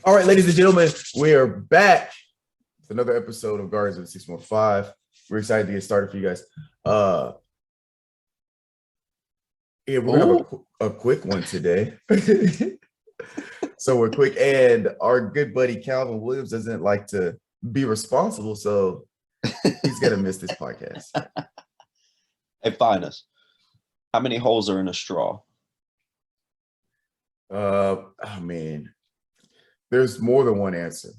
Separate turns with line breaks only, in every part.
All right, ladies and gentlemen, we are back with another episode of Guardians of the 615. We're excited to get started for you guys. Yeah, we're gonna have
Oh,
a quick one today. So we're quick, and our good buddy Calvin Williams doesn't like to be responsible, so he's gonna miss this podcast.
hey, Finis. How many holes are in a straw?
Oh man, there's more than one answer.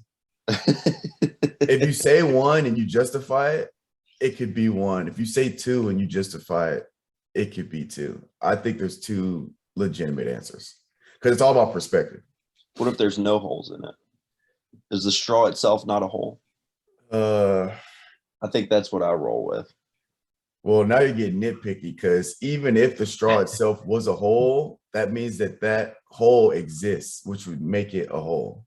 If you say one and you justify it, it could be one. If you say two and you justify it, it could be two. I think there's two legitimate answers because it's all about perspective.
What if there's no holes in it? Is the straw itself not a hole?
Uh,
I think that's what I roll with.
well, now you're getting nitpicky because even if the straw itself was a hole, that means that that hole exists, which would make it a hole.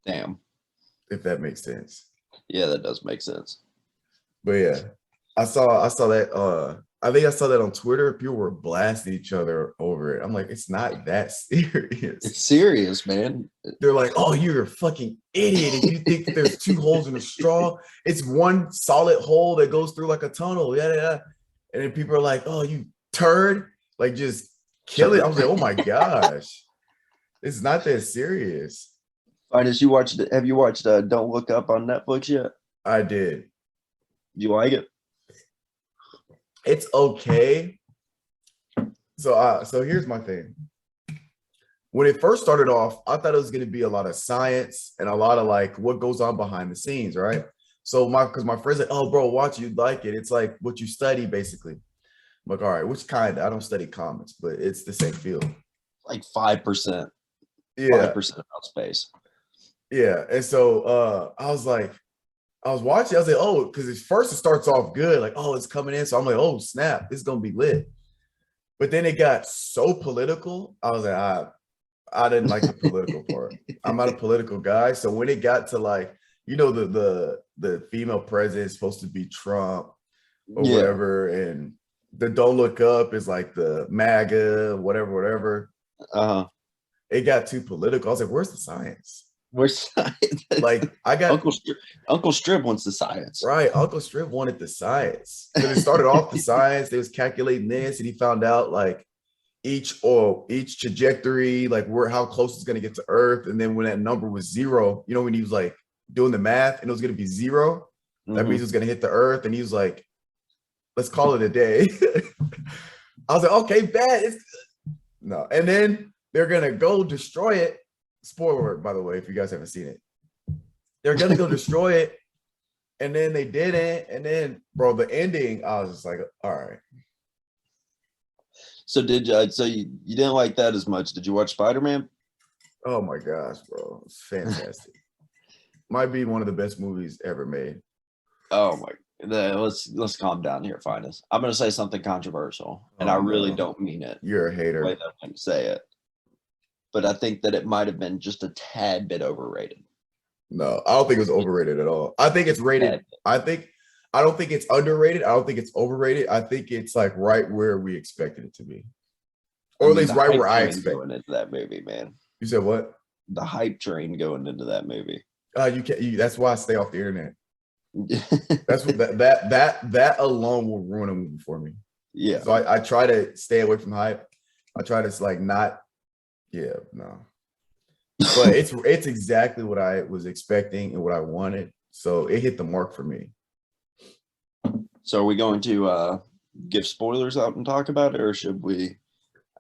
Damn.
If that makes sense.
Yeah, that does make sense.
But yeah, I saw that. I think I saw that on Twitter. People were blasting each other over it. I'm like, it's not that serious.
It's serious, man.
They're like, oh, you're a fucking idiot if you think that there's two holes in a straw. It's one solid hole that goes through like a tunnel. Yeah, yeah. And then people are like, oh, you turd. Like, just kill it. I was like, oh my gosh. It's not that serious.
Finis, have you watched Don't Look Up on Netflix yet?
I did.
You like it?
It's okay. So here's my thing. When it first started off, I thought it was going to be a lot of science and a lot of like what goes on behind the scenes, right? So because my friends like, oh, bro, watch, you'd like it. It's like what you study, basically. I'm like, all right, which kind? I don't study comics, but it's the same field.
Like 5%.
Yeah,
5% about space.
yeah. And so I was like, I was watching. I was like, oh, because at first it starts off good, like, oh, it's coming in. So I'm like, oh, snap, this is gonna be lit. But then it got so political. I was like, I didn't like the political part. I'm not a political guy. So when it got to like, the female president is supposed to be Trump or
Yeah.
whatever, and the Don't Look Up is like the MAGA, whatever.
Uh-huh.
It got too political. I was like, where's the science?
Where's
Like I got
Uncle Strib wants the science.
right. Uncle Strip wanted the science because it started off the science. They was calculating this, and he found out like each trajectory, like how close it's going to get to Earth. And then when that number was zero, when he was like doing the math and it was going to be zero, that means it was going to hit the Earth. And he was like, let's call it a day. I was like, okay, bad. It's no. And then they're going to go destroy it. Spoiler alert, by the way, if you guys haven't seen it. They're going to go destroy it. And then they didn't. And then, bro, the ending, I was just like, all right.
So you didn't like that as much? Did you watch Spider-Man?
Oh my gosh, bro, it's fantastic. Might be one of the best movies ever made.
Oh my! Let's calm down here, Finis. I'm going to say something controversial, and I really don't mean it.
You're a hater.
The way that I'm going to say it, but I think that it might have been just a tad bit overrated.
No, I don't think it was overrated at all. I think it's rated. I don't think it's underrated. I don't think it's overrated. I think it's like right where we expected it to be, or at least right where I expected.
Going into that movie, man.
You said what?
The hype train going into that movie.
You can't. That's why I stay off the internet. That's what that alone will ruin a movie for me.
Yeah.
So I try to stay away from hype. I try to like not. Yeah, no. But it's exactly what I was expecting and what I wanted. So it hit the mark for me.
So are we going to give spoilers out and talk about it, or should we?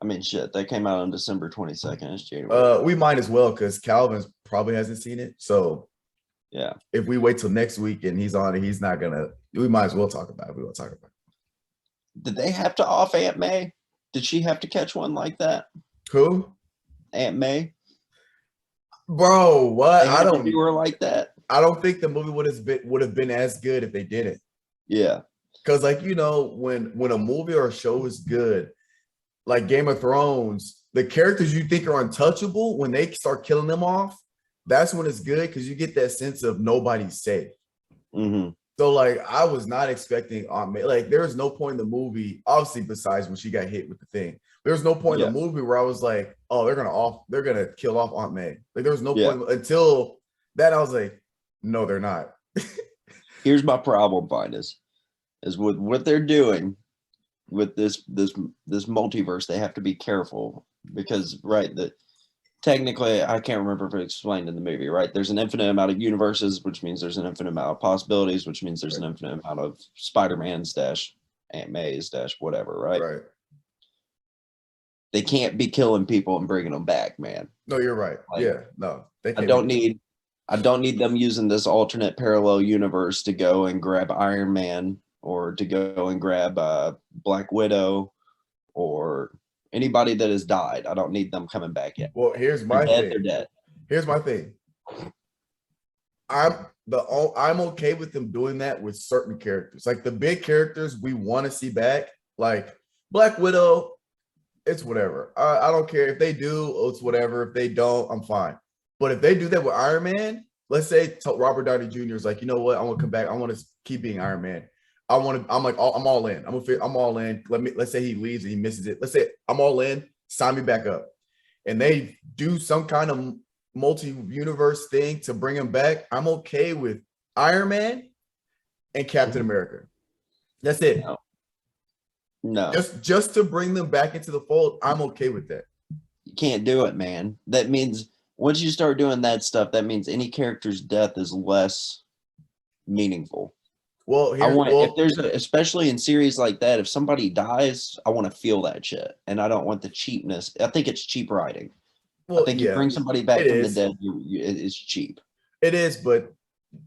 I mean, shit, that came out on December 22nd. It's January.
We might as well because Calvin probably hasn't seen it. So
yeah,
if we wait till next week and he's on it, he's not gonna. We might as well talk about it. We will talk about it.
Did they have to off Aunt May? Did she have to catch one like that?
Who?
Aunt May.
Bro, what?
I don't. You were like that.
I don't think the movie would have been as good if they didn't.
Yeah.
Because like when a movie or a show is good, like Game of Thrones, the characters you think are untouchable, when they start killing them off, that's when it's good because you get that sense of nobody's safe.
Mm-hmm.
So like I was not expecting Aunt May. Like there was no point in the movie, obviously, besides when she got hit with the thing. There was no point in
Yeah,
the movie where I was like, oh, they're gonna kill off Aunt May. Like there was no
yeah.
point until that I was like, no, they're not.
Here's my problem, Finis, is with what they're doing with this multiverse. They have to be careful because right that technically I can't remember if it's explained in the movie. Right, there's an infinite amount of universes, which means there's an infinite amount of possibilities, which means there's an infinite amount of Spider-Man's dash Aunt May's dash whatever. Right,
Right.
they can't be killing people and bringing them back, man.
No, you're right.
Like
Yeah, no, they
I
can't
don't
be.
need I don't need them using this alternate parallel universe to go and grab Iron Man or to go and grab Black Widow or anybody that has died. I don't need them coming back yet.
Well, here's
They're
my
dead.
thing.
They're dead.
Here's my thing. I'm okay with them doing that with certain characters. Like the big characters we want to see back, like Black Widow, it's whatever. I don't care if they do, it's whatever. If they don't, I'm fine. But if they do that with Iron Man, let's say Robert Downey Jr. is like, you know what? I want to come back. I want to keep being Iron Man. I'm like, I'm all in. I'm all in. Let's say he leaves and he misses it. Let's say I'm all in. Sign me back up. And they do some kind of multi-universe thing to bring him back. I'm okay with Iron Man and Captain America. That's it.
No. No.
Just to bring them back into the fold, I'm okay with that.
You can't do it, man. That means once you start doing that stuff, that means any character's death is less meaningful.
Well,
if there's especially in series like that, if somebody dies, I want to feel that shit, and I don't want the cheapness. I think it's cheap writing. I think you bring somebody back from the dead, it's cheap.
It is, but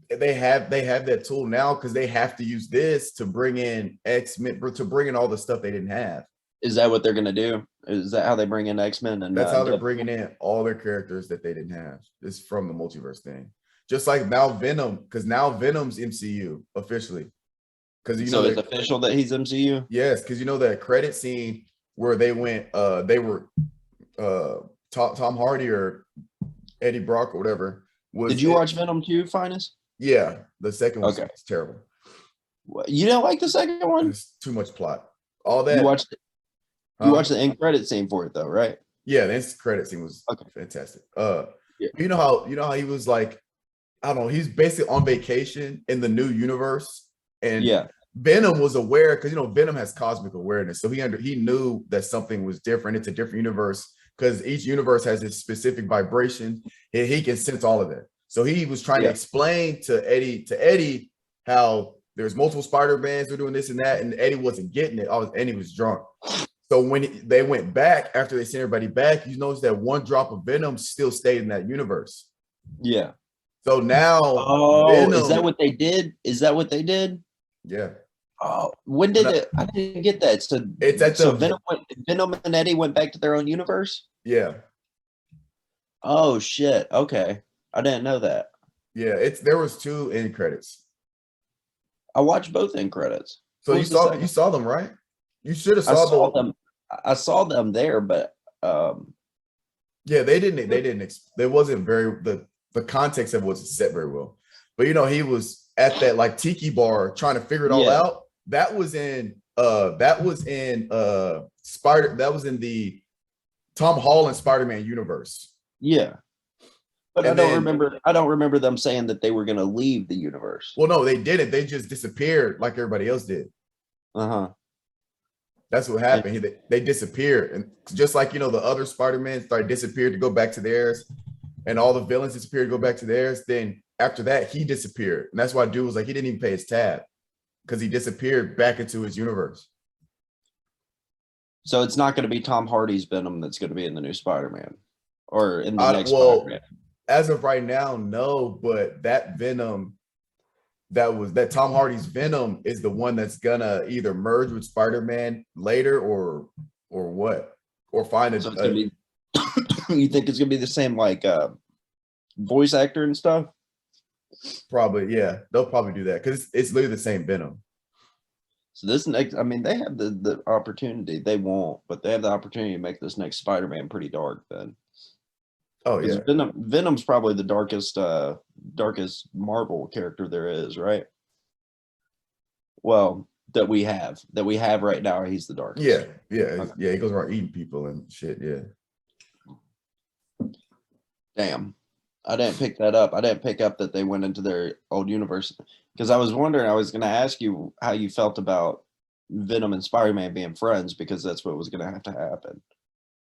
they have that tool now because they have to use this to bring in X-Men, to bring in all the stuff they didn't have.
Is that what they're gonna do? Is that how they bring in X-Men? And
that's how they're bringing in all their characters that they didn't have. It's from the multiverse thing. Just like now Venom, because now Venom's MCU officially. Because
so it's official that he's MCU.
Yes, because you know that credit scene where they went, they were Tom Hardy or Eddie Brock or whatever.
Did you watch Venom 2, Finis?
Yeah, the second one was terrible.
You don't like the second one?
There's too much plot. All that
you watched the end credit scene for it though, right?
Yeah, the end credit scene was fantastic. You know how he was like, I don't know, he's basically on vacation in the new universe, and Venom was aware because Venom has cosmic awareness, so he knew that something was different. It's a different universe because each universe has its specific vibration, and he can sense all of that. So he was trying to explain to Eddie how there's multiple Spider-Mans who are doing this and that, and Eddie wasn't getting it. And he was drunk. So when they went back after they sent everybody back, you notice that one drop of Venom still stayed in that universe.
Yeah.
So now,
Venom, is that what they did?
Yeah.
Oh, when did it? I didn't get that. So
it's at
Venom and Eddie went back to their own universe.
Yeah.
Oh shit. Okay, I didn't know that.
Yeah, there was 2 end credits.
I watched both end credits.
So you saw them, right? You should have saw
them. I saw them there, but
yeah, they wasn't very the context of it wasn't set very well. But he was at that like tiki bar trying to figure it all out. That was in the Tom Holland Spider-Man universe.
Yeah. But I don't remember them saying that they were going to leave the universe.
Well, no, they didn't. They just disappeared like everybody else did. That's what happened. They disappeared, and just like the other Spider-Man disappeared to go back to theirs, and all the villains disappeared to go back to theirs. Then after that, he disappeared, and that's why dude was like he didn't even pay his tab because he disappeared back into his universe.
So it's not going to be Tom Hardy's Venom that's going to be in the new Spider-Man or in the next Spider-Man.
As of right now, no. But that Venom, that Tom Hardy's Venom is the one that's gonna either merge with Spider-Man later or what, or find a.
So it's gonna be, you think it's gonna be the same like voice actor and stuff?
Probably, yeah. They'll probably do that because it's literally the same Venom.
So this next, I mean, they have the opportunity. They won't, but they have the opportunity to make this next Spider-Man pretty dark. Then.
Oh yeah.
Venom's probably the darkest Marvel character there is, right? Well, that we have right now. He's the darkest.
Yeah. He goes around eating people and shit. Yeah.
Damn. I didn't pick that up. I didn't pick up that they went into their old universe because I was wondering, I was going to ask you how you felt about Venom and Spider-Man being friends because that's what was going to have to happen.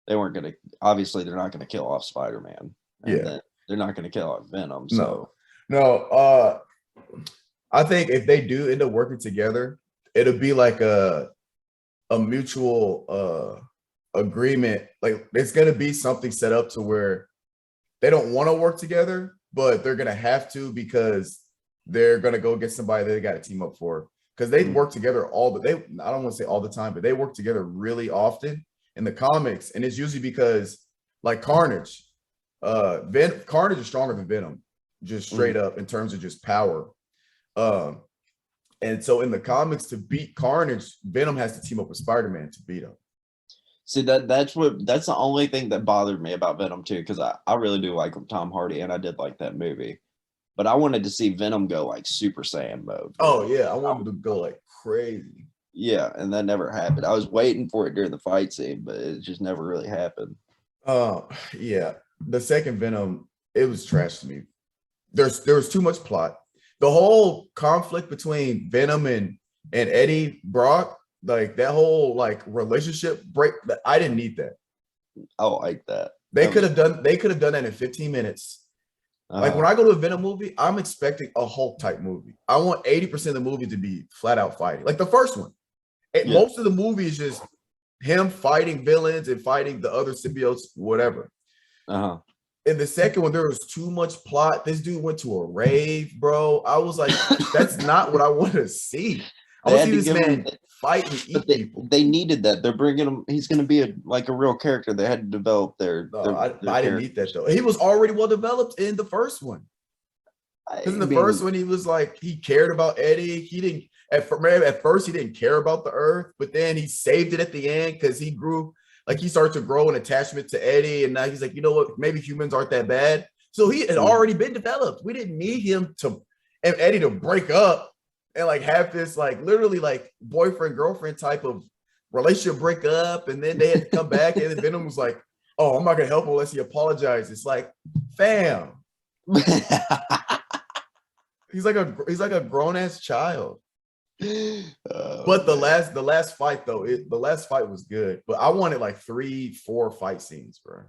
They weren't going to, obviously, they're not going to kill off Spider-Man. And then they're not going to kill off Venom. So.
No. I think if they do end up working together, it'll be like a mutual agreement. Like it's going to be something set up to where they don't want to work together, but they're going to have to because they're going to go get somebody that they got to team up for. Because they work together I don't want to say all the time, but they work together really often in the comics. And it's usually because like Carnage, Carnage is stronger than Venom, just straight up in terms of just power. And so in the comics, to beat Carnage, Venom has to team up with Spider-Man to beat him.
See, that's the only thing that bothered me about Venom too, because I really do like Tom Hardy and I did like that movie. But I wanted to see Venom go like Super Saiyan mode.
Oh yeah, I wanted to go like crazy.
Yeah, and that never happened. I was waiting for it during the fight scene, but it just never really happened.
Yeah. The second Venom, it was trash to me. There was too much plot. The whole conflict between Venom and Eddie Brock, like that whole like relationship break, I didn't need that.
I like that.
They could have done that in 15 minutes. Like when I go to a Venom movie, I'm expecting a Hulk type movie. I want 80% of the movie to be flat out fighting. Like the first one. Most of the movie is just him fighting villains and fighting the other symbiotes, whatever. In the second one, there was too much plot. This dude went to a rave, bro. I was like, that's not what I want to see. I want to see this man fight and eat people.
They needed that. They're bringing him. He's going to be a real character. They had to develop their.
I didn't need that though. He was already well developed in the first one. Because in the first one, he was like he cared about Eddie. He didn't at first he didn't care about the Earth, but then he saved it at the end because he grew. Like he started to grow an attachment to Eddie, and now he's like, you know what? Maybe humans aren't that bad. So he had already been developed. We didn't need him and Eddie to break up and like have this like literally like boyfriend girlfriend type of relationship break up, and then they had to come back, and then Venom was like, "Oh, I'm not gonna help him unless he apologizes." It's like, fam, he's like a grown ass child. But the last fight though, the last fight was good. But I wanted like 3-4 fight scenes, bro.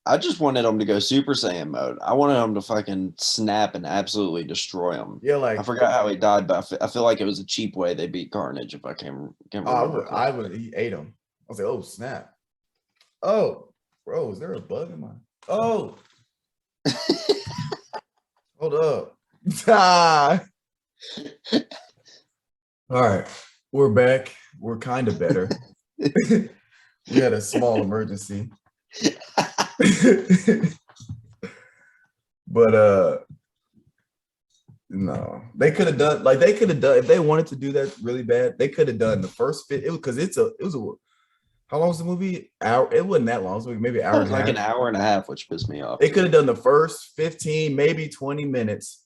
I just wanted him to go Super Saiyan mode. I wanted him to fucking snap and absolutely destroy him.
Yeah, like
I forgot how he died, but I feel like it was a cheap way they beat Carnage. If I can remember,
he ate him. I was like, oh snap! Oh, bro, is there a bug in my? Oh, hold up! All right, we're back. We're kind of better. We had a small emergency. But no, they could have done if they wanted to do that really bad, they could have done the first fit. It was how long was the movie? Hour. It wasn't that long. It was maybe an hour.
It was like an hour and a half, which pissed me off.
They could have done the first 15, maybe 20 minutes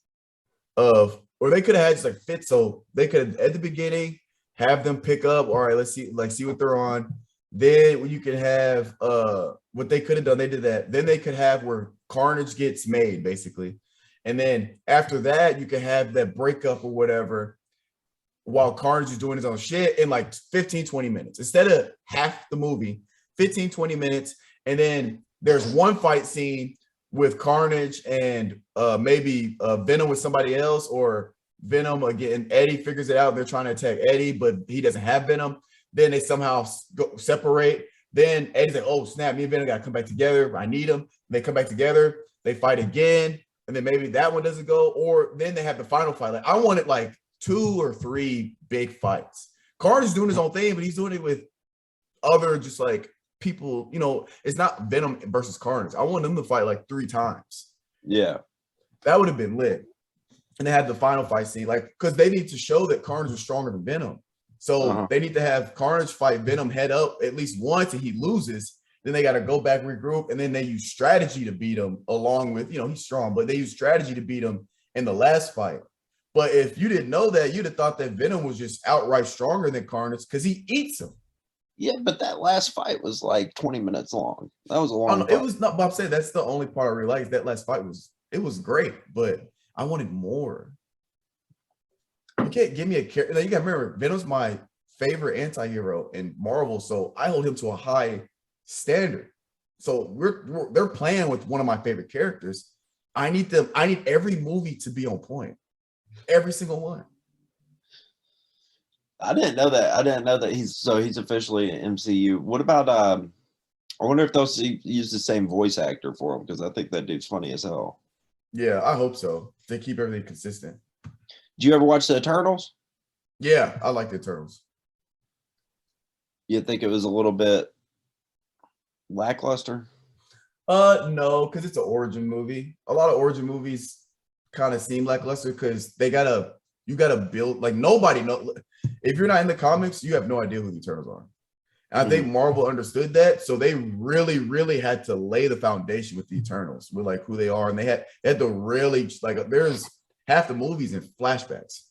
or they could have had just like fit. So they could at the beginning have them pick up. All right, let's see what they're on. Then you can have what they could have done. They did that. Then they could have where Carnage gets made, basically. And then after that, you can have that breakup or whatever while Carnage is doing his own shit in like 15, 20 minutes. Instead of half the movie, 15, 20 minutes. And then there's one fight scene with Carnage and maybe Venom with somebody else, or Venom again. Eddie figures it out. They're trying to attack Eddie, but he doesn't have Venom. Then they somehow separate. Then Eddie's like, oh, snap, me and Venom got to come back together. I need them. They come back together. They fight again. And then maybe that one doesn't go. Or then they have the final fight. Like I wanted like 2 or 3 big fights. Carnage is doing his own thing, but he's doing it with other just like people. You know, it's not Venom versus Carnage. I want them to fight like 3 times.
Yeah.
That would have been lit. And they had the final fight scene. Like, because they need to show that Carnage is stronger than Venom. So they need to have Carnage fight Venom head up at least once, and he loses. Then they got to go back, regroup, and then they use strategy to beat him along with, he's strong, but they use strategy to beat him in the last fight. But if you didn't know that, you'd have thought that Venom was just outright stronger than Carnage because he eats him.
Yeah, but that last fight was like 20 minutes long. That was a
I don't
long
know, it
fight.
was not. But I'm saying that's the only part I really liked. That last fight was great, but I wanted more. You can't give me a character. You got to remember, Venom's my favorite anti-hero in Marvel, so I hold him to a high standard. So they're playing with one of my favorite characters. I need them. I need every movie to be on point. Every single one.
I didn't know that. I didn't know that he's officially an MCU. What about I wonder if they'll use the same voice actor for him because I think that dude's funny as hell.
Yeah, I hope so. They keep everything consistent.
Do you ever watch the Eternals?
Yeah, I like the Eternals.
You think it was a little bit lackluster?
No, because it's an origin movie. A lot of origin movies kind of seem lackluster because you gotta build, like, nobody know. If you're not in the comics, you have no idea who the Eternals are. And I think Marvel understood that, so they really, really had to lay the foundation with the Eternals, with like who they are, and they had to really, like, there's half the movies in flashbacks.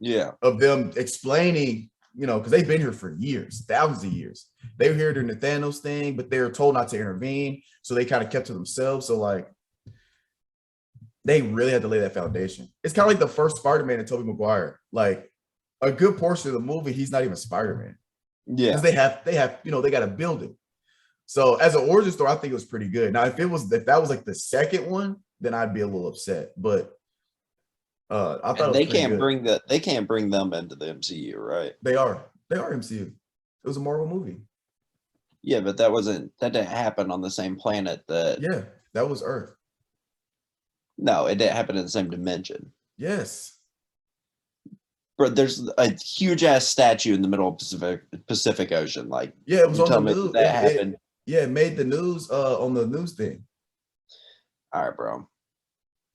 Yeah,
of them explaining, because they've been here for years, thousands of years. They were here during the Thanos thing, but they were told not to intervene, so they kind of kept to themselves. So like, they really had to lay that foundation. It's kind of like the first Spider-Man and Tobey Maguire. Like, a good portion of the movie, he's not even Spider-Man.
yeah.
Because they have, they got to build it. So as an origin story, I think it was pretty good. Now, if that was like the second one, then I'd be a little upset. But I thought
And
it was pretty good.
they can't bring them into the MCU, right?
They are MCU. It was a Marvel movie.
Yeah, but that didn't happen on the same planet that.
Yeah, that was Earth.
No, it didn't happen in the same dimension.
Yes.
But there's a huge ass statue in the middle of Pacific Ocean. Like,
yeah, it was on the news.
That happened.
It made the news on the news thing.
All right, bro.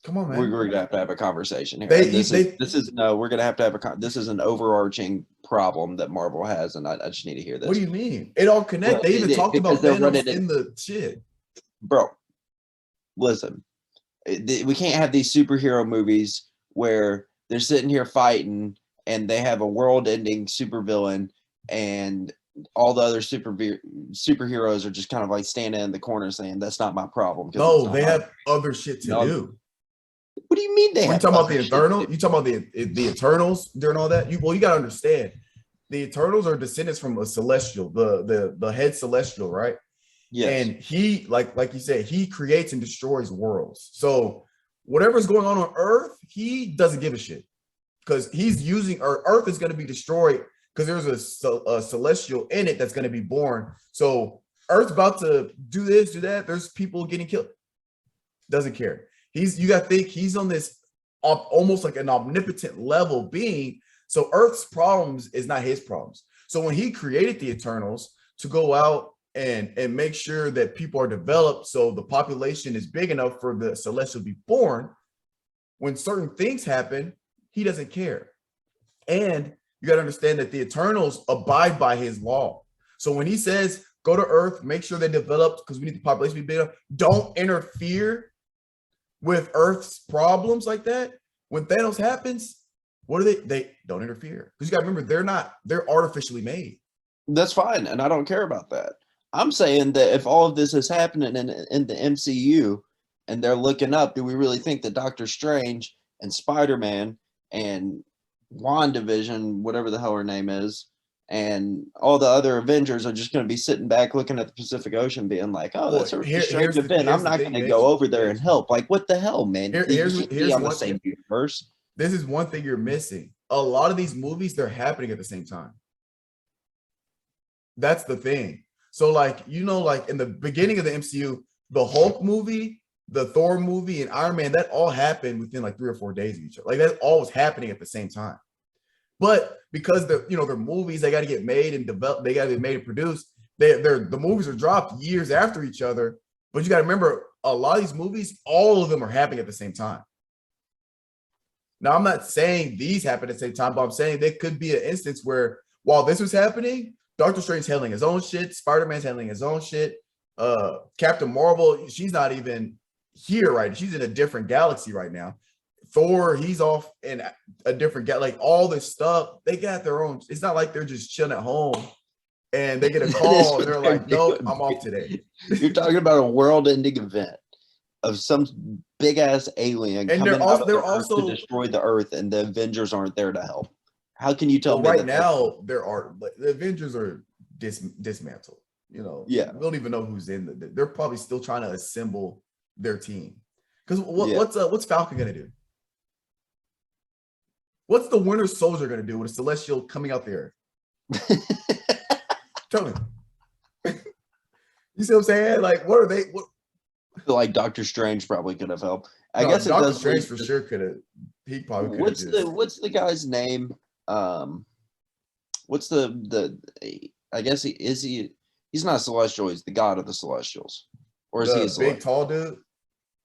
Come on, man.
We're gonna have to have a conversation here. This is an overarching problem that Marvel has, and I just need to hear this.
What do you mean? It all connects. They even talked about Thanos in the shit.
Bro, listen. We can't have these superhero movies where they're sitting here fighting and they have a world-ending supervillain and all the other superheroes are just kind of like standing in the corner saying that's not my problem.
No, they have other shit to do.
What do you mean they have?
You talking about the Eternals? You talking about the Eternals during all that? You gotta understand, the Eternals are descendants from a celestial, the head celestial, right? Yeah. And he, like you said, he creates and destroys worlds. So whatever's going on Earth, he doesn't give a shit because he's using Earth is going to be destroyed because there's a celestial in it that's going to be born. So Earth's about to do this, do that. There's people getting killed. Doesn't care. You got to think he's on this almost like an omnipotent level being. So Earth's problems is not his problems. So when he created the Eternals to go out and make sure that people are developed so the population is big enough for the celestial to be born, when certain things happen, he doesn't care. And you got to understand that the Eternals abide by his law. So when he says, go to Earth, make sure they develop because we need the population to be big enough, don't interfere with Earth's problems like that. When Thanos happens, what do they don't interfere. Because you got to remember, they're artificially made.
That's fine. And I don't care about that. I'm saying that if all of this is happening in the MCU and they're looking up, do we really think that Doctor Strange and Spider-Man and WandaVision, whatever the hell her name is, and all the other Avengers are just going to be sitting back looking at the Pacific Ocean being like, oh, that's a strange event. I'm not going to go over there and help. Like, what the hell, man? Here's on the same universe.
This is one thing you're missing. A lot of these movies, they're happening at the same time. That's the thing. So like, like in the beginning of the MCU, the Hulk movie, the Thor movie, and Iron Man, that all happened within like 3 or 4 days of each other. Like that all was happening at the same time. But because they're movies, they got to get made and developed, they got to get made and produced. The movies are dropped years after each other. But you got to remember, a lot of these movies, all of them are happening at the same time. Now, I'm not saying these happen at the same time, but I'm saying there could be an instance where while this was happening, Doctor Strange's handling his own shit, Spider-Man's handling his own shit. Captain Marvel, she's not even here, right? She's in a different galaxy right now. Thor, he's off in a different guy. Like all this stuff, they got their own. It's not like they're just chilling at home and they get a call and they're like, "Nope, I'm off today."
You're talking about a world-ending event of some big ass alien
And
coming out of the
they're
Earth
also
to destroy the Earth, and the Avengers aren't there to help. How can you tell me
right
that
now there are the Avengers are dismantled. You know,
Yeah.
we don't even know who's in they're probably still trying to assemble their team. Because
Yeah.
what's Falcon gonna do? What's the Winter Soldier gonna do with a Celestial coming out there? Tell me. You see what I'm saying? Like, what are they? What?
Like Doctor Strange probably could have helped. I guess it
Doctor
does
Strange
lead
for
to-
sure could have. He probably could have.
What's the guy's name? What's the I guess he's not a celestial, he's the god of the celestials. Or is he a
The
celestial?
big tall dude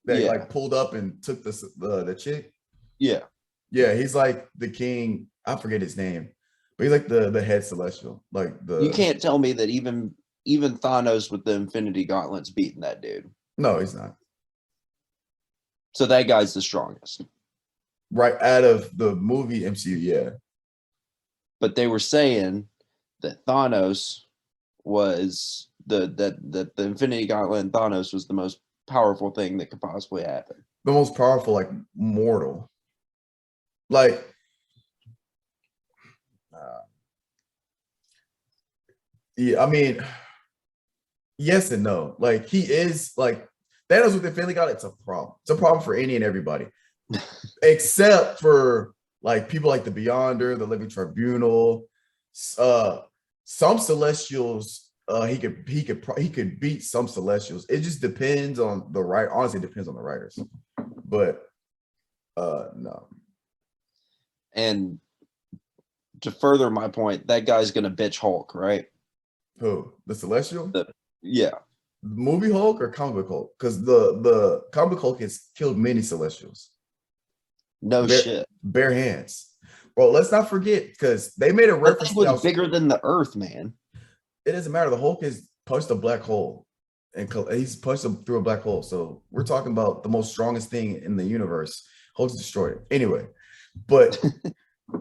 that
Yeah.
like pulled up and took the chick?
Yeah.
Yeah, he's like the king. I forget his name, but he's like the head celestial. Like
You can't tell me that even Thanos with the Infinity Gauntlets beating that dude.
No, he's not.
So that guy's the strongest.
Right out of the movie MCU, yeah.
But they were saying that Thanos was the Infinity Gauntlet and Thanos was the most powerful thing that could possibly happen.
The most powerful, like mortal. Like yeah, I mean, yes and no. Like he is like Thanos with the Infinity Gauntlet, it's a problem. It's a problem for any and everybody. Except for like people like the Beyonder, the Living Tribunal, some Celestials. He could beat some Celestials. It just depends on the right. Honestly, it depends on the writers. But no.
And to further my point, that guy's gonna bitch Hulk, right?
Who? The Celestial?
Yeah.
Movie Hulk or comic book Hulk? Because the comic book Hulk has killed many Celestials.
No shit.
Bare hands. Well, let's not forget because they made a reference.
That thing was bigger than the Earth, man.
It doesn't matter. The Hulk has punched a black hole, and he's punched him through a black hole. So we're talking about the most strongest thing in the universe. Hulk's destroyed it anyway. But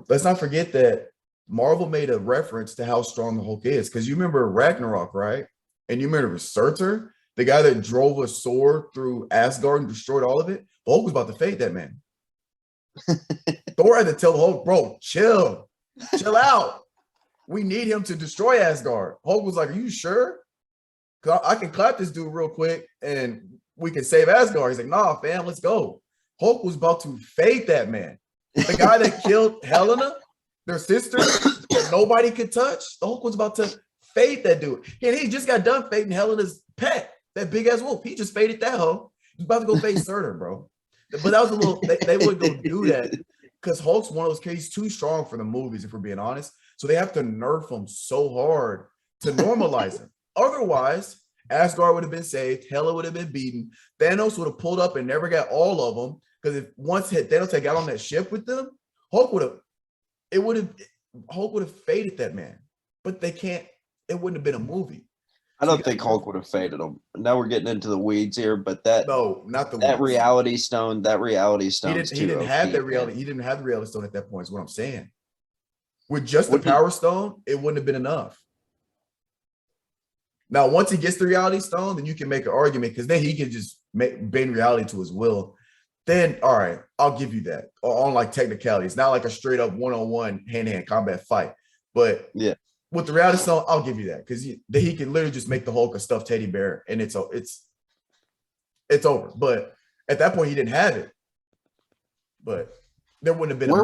let's not forget that Marvel made a reference to how strong the Hulk is. Because you remember Ragnarok, right? And you remember Surtur, the guy that drove a sword through Asgard and destroyed all of it. The Hulk was about to fade that man. Thor had to tell the Hulk, bro, chill out. We need him to destroy Asgard. Hulk was like, are you sure? Because I can clap this dude real quick and we can save Asgard. He's like, nah, fam, let's go. Hulk was about to fade that man. The guy that killed Helena, their sister, that nobody could touch. The Hulk was about to fade that dude. And he just got done fading Helena's pet, that big ass wolf. He just faded that hoe. He's about to go fade Surtur, bro. But that was a little, they wouldn't go do that because Hulk's one of those kids, he's too strong for the movies, if we're being honest. So they have to nerf him so hard to normalize him. Otherwise, Asgard would have been saved, Hela would have been beaten, Thanos would have pulled up and never got all of them. Because if once Thanos had got on that ship with them, Hulk would have faded that man. But they can't, it wouldn't have been a movie.
I don't think Hulk would have faded him. Now we're getting into the weeds here, but that reality stone. He didn't
have that reality. He didn't have the reality stone at that point. Is what I'm saying. With just the power stone, it wouldn't have been enough. Now, once he gets the reality stone, then you can make an argument because then he can just bend reality to his will. Then, all right, I'll give you that on like technicality. It's not like a straight up one-on-one hand-to-hand combat fight, but
yeah.
With the reality stone, I'll give you that because he can literally just make the Hulk a stuffed teddy bear and it's over. But at that point, he didn't have it. But there wouldn't have been.
Where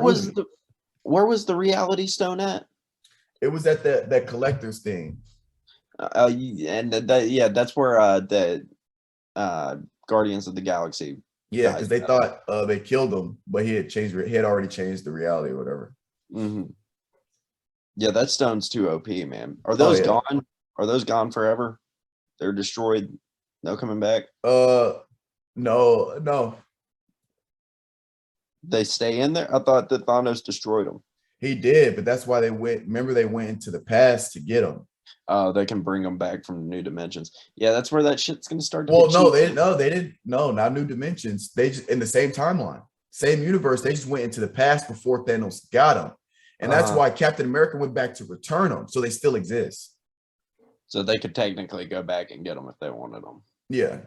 was the reality stone at?
It was at that collector's thing.
That's where the Guardians of the Galaxy.
Yeah, because they thought they killed him, but he had already changed the reality or whatever.
Mm-hmm. Yeah, that stone's too OP, man. Are those gone? Are those gone forever? They're destroyed. No coming back.
No.
They stay in there. I thought that Thanos destroyed them.
He did, but that's why they went. Remember, they went into the past to get them.
They can bring them back from new dimensions. Yeah, that's where that shit's gonna start.
Well, no, they didn't. No, not new dimensions. They just in the same timeline. Same universe. They just went into the past before Thanos got them. And that's
Uh-huh.
why Captain America went back to return them. So they still exist.
So they could technically go back and get them if they wanted them.
Yeah.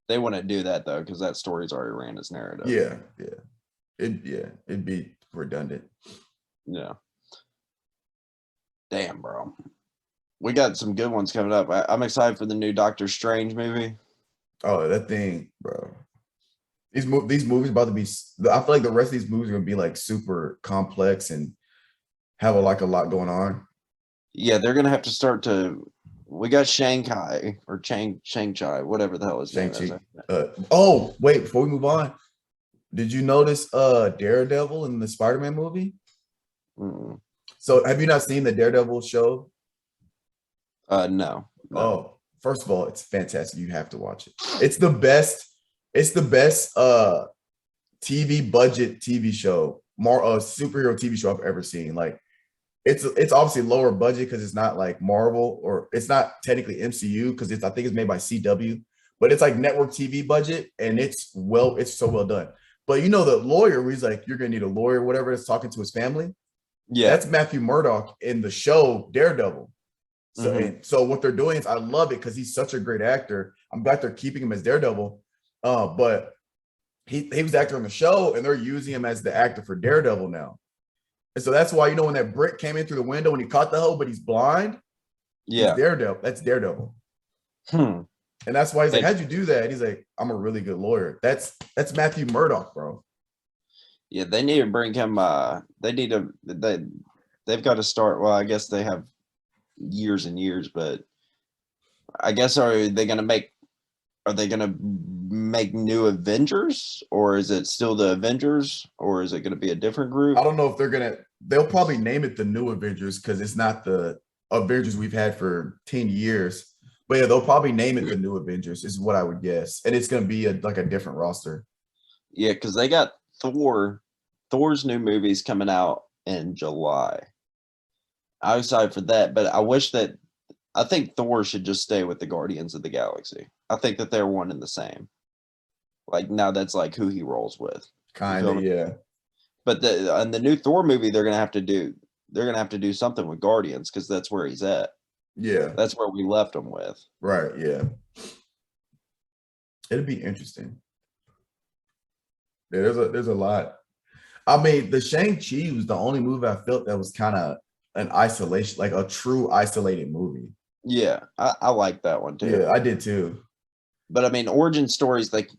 They wouldn't do that though, because that story's already ran its narrative.
Yeah. It'd be redundant.
Yeah. Damn, bro. We got some good ones coming up. I'm excited for the new Doctor Strange movie.
Oh, that thing, bro. These movies about to be. I feel like the rest of these movies are gonna be like super complex and have a lot going on.
Yeah, they're gonna have to start to. We got Shanghai or Chang-Chi, whatever the hell his name is.
Oh, wait, before we move on, did you notice Daredevil in the Spider-Man movie?
Mm.
So have you not seen the Daredevil show?
No.
Oh, first of all, it's fantastic. You have to watch it. It's the best TV budget TV show, more superhero TV show I've ever seen. Like it's obviously lower budget because it's not like Marvel or it's not technically MCU because I think it's made by CW, but it's like network TV budget and it's so well done. But you know the lawyer where he's like, you're gonna need a lawyer, whatever, that's talking to his family.
Yeah.
That's Matthew Murdock in the show Daredevil. So what they're doing is I love it because he's such a great actor. I'm glad they're keeping him as Daredevil. But he was the actor on the show and they're using him as the actor for Daredevil now. And so that's why, when that brick came in through the window and he caught the hoe, but he's blind.
Yeah.
He's Daredevil. That's Daredevil. And that's why he's like, how'd you do that? He's like, I'm a really good lawyer. That's Matthew Murdock, bro.
Yeah, they need to bring him. They've got to start. Well, I guess they have years and years, but I guess are they gonna make new Avengers, or is it still the Avengers, or is it gonna be a different group?
I don't know if they'll probably name it the New Avengers because it's not the Avengers we've had for 10 years. But yeah, they'll probably name it the New Avengers is what I would guess. And it's gonna be like a different roster.
Yeah, because they got Thor's new movie's coming out in July. I'm excited for that, but I think Thor should just stay with the Guardians of the Galaxy. I think that they're one and the same. Like now that's like who he rolls with.
Kind of, yeah.
But the new Thor movie, they're gonna have to do something with Guardians because that's where he's at.
Yeah.
That's where we left him with.
Right, yeah. It'll be interesting. Yeah, there's a lot. I mean, the Shang-Chi was the only movie I felt that was kind of an isolation, like a true isolated movie.
Yeah, I like that one too.
Yeah, I did too.
But I mean, origin stories like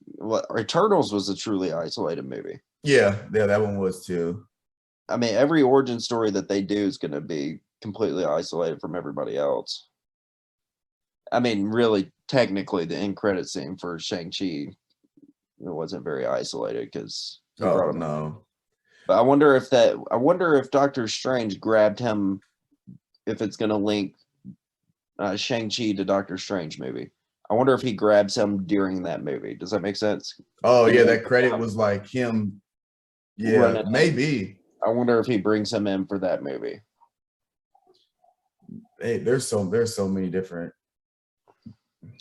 Eternals was a truly isolated movie.
Yeah, that one was too.
I mean, every origin story that they do is going to be completely isolated from everybody else. I mean, really, technically, the end credit scene for Shang-Chi wasn't very isolated because
no.
But I wonder if Doctor Strange grabbed him, if it's going to link Shang-Chi to Doctor Strange movie. I wonder if he grabs him during that movie. Does that make sense?
Oh, yeah, that credit was like him. Yeah, maybe.
I wonder if he brings him in for that movie.
Hey, there's so many different.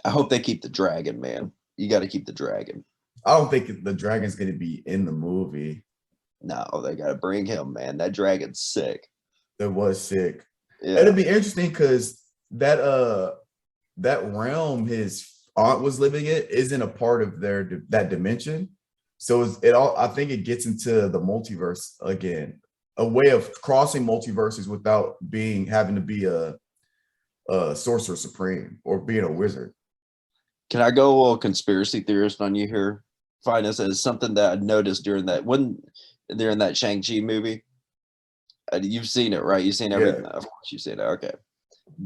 I hope they keep the dragon, man. You got to keep the dragon.
I don't think the dragon's going to be in the movie.
No, they got to bring him, man. That dragon's sick.
That was sick.
Yeah.
It'll be interesting because that realm his aunt was living in isn't a part of that dimension. So I think it gets into the multiverse again, a way of crossing multiverses without having to be a sorcerer supreme or being a wizard.
Can I go a little conspiracy theorist on you here? Finis as something that I noticed during that Shang-Chi movie. You've seen it, right? You've seen everything. Yeah. Of course you've seen it. Okay.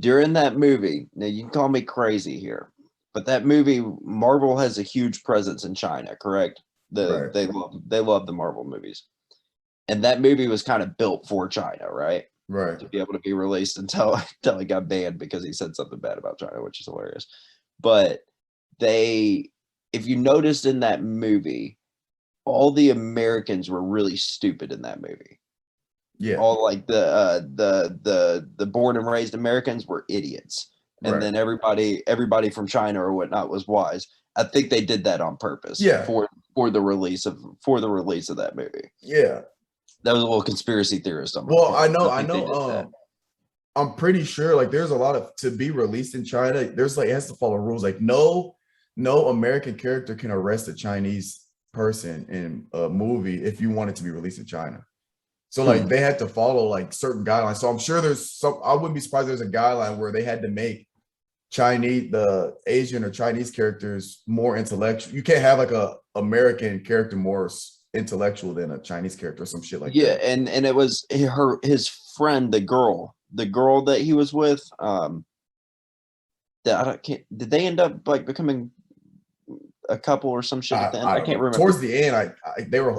During that movie, now you can call me crazy here, but that movie, Marvel has a huge presence in China, correct?
Right.
They love the Marvel movies. And that movie was kind of built for China, right?
Right.
To be able to be released until he got banned because he said something bad about China, which is hilarious. But if you noticed in that movie, all the Americans were really stupid in that movie.
Yeah.
All like the born and raised Americans were idiots. and
Right.
then everybody from China or whatnot was wise. I think they did that on purpose
Yeah.
for the release of that movie.
Yeah.
That was a little conspiracy theorist on my
Well,
part.
I know. I'm pretty sure like there's a lot of to be released in China. There's like it has to follow rules. Like no American character can arrest a Chinese person in a movie if you want it to be released in China. So like they had to follow like certain guidelines. So I'm sure there's some. I wouldn't be surprised there's a guideline where they had to make the Asian or Chinese characters more intellectual. You can't have like a American character more intellectual than a Chinese character or some shit like
Yeah,
that.
and it was his friend, the girl that he was with. That I don't can't. Did they end up like becoming a couple or some shit at the end?
I
I
don't
can't
know.
remember.
Towards the end,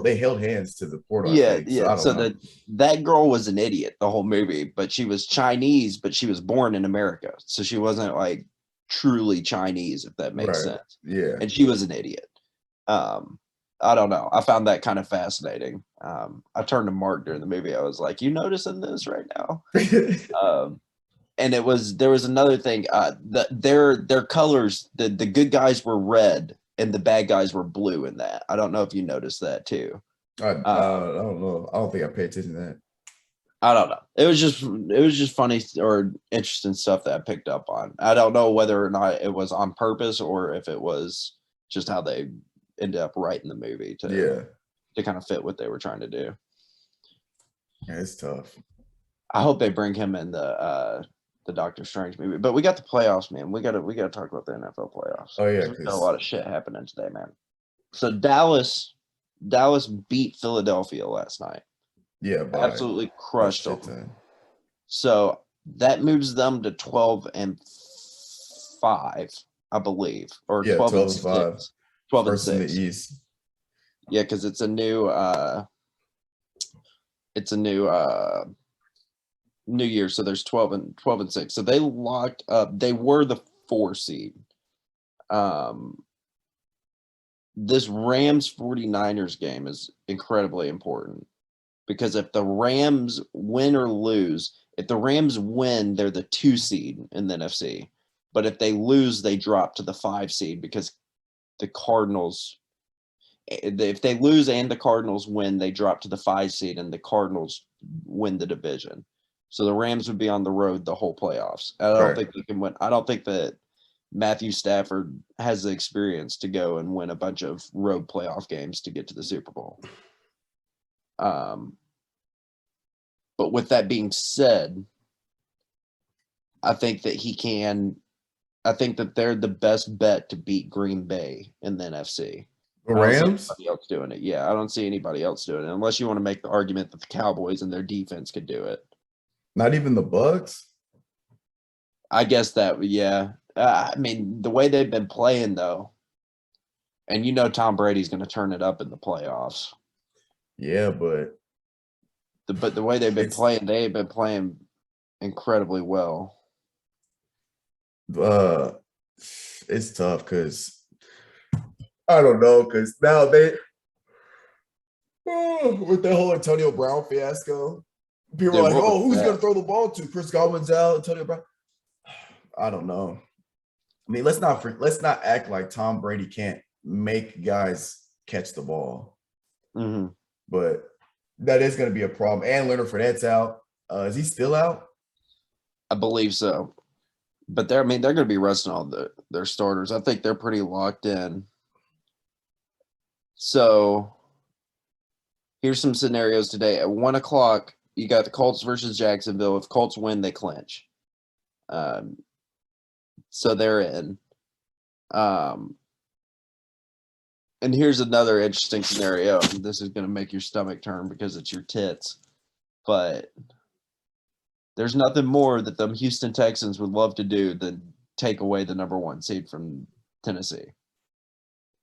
they held hands to the portal, I
Yeah,
think. So
yeah.
I don't
So
know.
that girl was an idiot the whole movie, but she was Chinese, but she was born in America, so she wasn't like truly Chinese, if that makes
Right.
sense.
Yeah.
And she was an idiot. I don't know. I found that kind of fascinating. I turned to Mark during the movie. I was like, "You noticing this right now?" And there was another thing. Their colors. The good guys were red, and the bad guys were blue in that. I don't know if you noticed that too.
I don't know. I don't think I paid attention to that.
I don't know. It was just funny or interesting stuff that I picked up on. I don't know whether or not it was on purpose or if it was just how they ended up writing the movie to kind of fit what they were trying to do.
Yeah, it's tough.
I hope they bring him in the Doctor Strange movie. But we got the playoffs, man. We gotta talk about the NFL playoffs.
Oh yeah,
we got a lot of shit happening today, man. So Dallas beat Philadelphia last night.
Yeah,
absolutely crushed them.
Time.
So that moves them to 12-5, I believe, or 12-5. 12-6
in the East.
Yeah, because it's a new New Year, so there's 12-6. So they locked up. They were the 4 seed. This Rams 49ers game is incredibly important because if the Rams win or lose, if the Rams win, they're the 2 seed in the NFC. But if they lose, they drop to the 5 seed because the Cardinals, if they lose and the Cardinals win, they drop to the 5 seed and the Cardinals win the division. So the Rams would be on the road the whole playoffs. I don't think they can win. I don't think that Matthew Stafford has the experience to go and win a bunch of road playoff games to get to the Super Bowl. But with that being said, I think that he can. I think that they're the best bet to beat Green Bay in the NFC.
The Rams?
I don't see anybody else doing it. Yeah, I don't see anybody else doing it unless you want to make the argument that the Cowboys and their defense could do it.
Not even the Bucks?
I guess that, yeah. I mean, the way they've been playing, though, and you know Tom Brady's going to turn it up in the playoffs.
Yeah, but
the way they've been playing, they've been playing incredibly well.
It's tough because I don't know, because now with the whole Antonio Brown fiasco, people are like, "Oh, who's going to throw the ball to? Chris Godwin's out, Antonio Brown." I don't know. I mean, let's not act like Tom Brady can't make guys catch the ball.
Mm-hmm.
But that is going to be a problem. And Leonard Fournette's out. Is he still out?
I believe so. But they're going to be resting all their starters. I think they're pretty locked in. So here's some scenarios today. At 1 o'clock, you got the Colts versus Jacksonville. If Colts win, they clinch. So they're in. And here's another interesting scenario. This is going to make your stomach turn because it's your tits. But there's nothing more that the Houston Texans would love to do than take away the number 1 seed from Tennessee.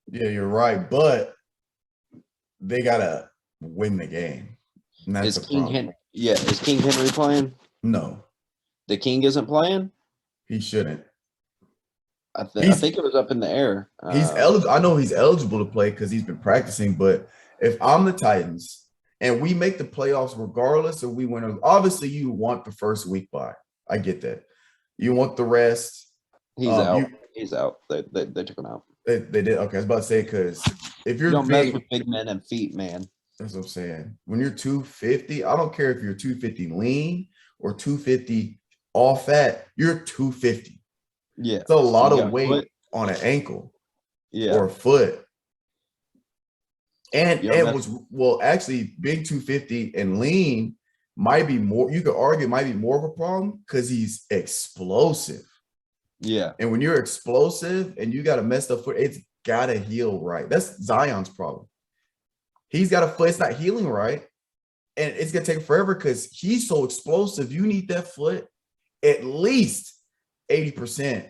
Yeah, you're right. But they got to win the game. And that's
is King Henry playing?
No.
The King isn't playing?
He shouldn't.
I think it was up in the air.
He's eligible. I know he's eligible to play because he's been practicing. But if I'm the Titans and we make the playoffs regardless of we win, obviously you want the first week bye. I get that. You want the rest.
He's out. He's out. They took him out.
They did. Okay, I was about to say, because if
You
you're
don't mess with big men and feet, man.
that's what I'm saying. When you're 250, I don't care if you're 250 lean or 250 all fat, you're 250.
Yeah.
It's a lot
You
of
got a
weight
foot.
on an ankle
Yeah.
or a foot. And
You don't
it
mess-
was, well, actually, big 250 and lean might be more, you could argue, might be more of a problem because he's explosive.
Yeah.
And when you're explosive and you got a messed up foot, it's got to heal right. That's Zion's problem. He's got a foot, it's not healing right. And it's going to take forever because he's so explosive. You need that foot at least 80%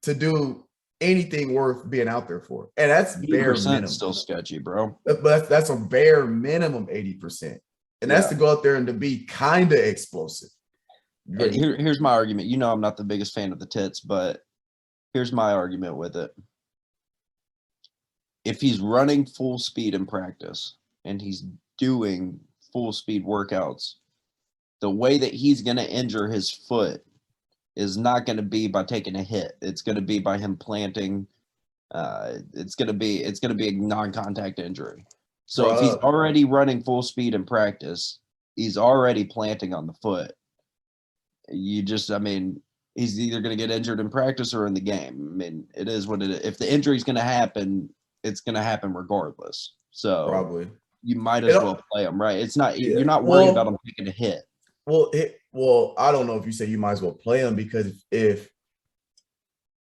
to do anything worth being out there for. And that's bare
80%
minimum.
still sketchy, bro.
But that's a bare minimum 80%. And that's to go out there and to be kind of explosive.
And here's my argument. You know, I'm not the biggest fan of the tits, but here's my argument with it. If he's running full speed in practice and he's doing full speed workouts, the way that he's going to injure his foot is not going to be by taking a hit. It's going to be by him planting. It's going to be a non-contact injury. So if he's already running full speed in practice, he's already planting on the foot. He's either going to get injured in practice or in the game. I mean, it is what it is. If the injury is going to happen, it's going to happen regardless. So
probably
you might as well play him, right? It's not you're not worried about him taking a hit.
Well, I don't know if you say you might as well play him because it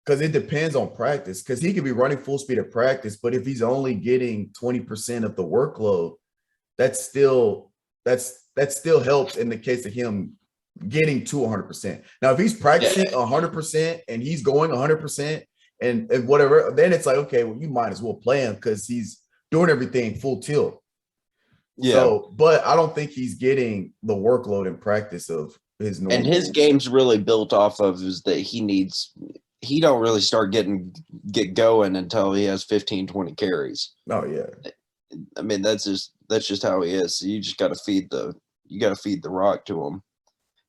depends on practice. Because he could be running full speed at practice, but if he's only getting 20% of the workload, that still helps in the case of him getting to 100%. Now, if he's practicing 100% and he's going 100% and whatever, then it's like, okay, well, you might as well play him because he's doing everything full tilt. Yeah. So, but I don't think he's getting the workload in practice of his normal.
And his game's really built off of is that he don't really start get going until he has 15, 20 carries.
Oh yeah.
I mean, that's just how he is. So you just got to feed the rock to him.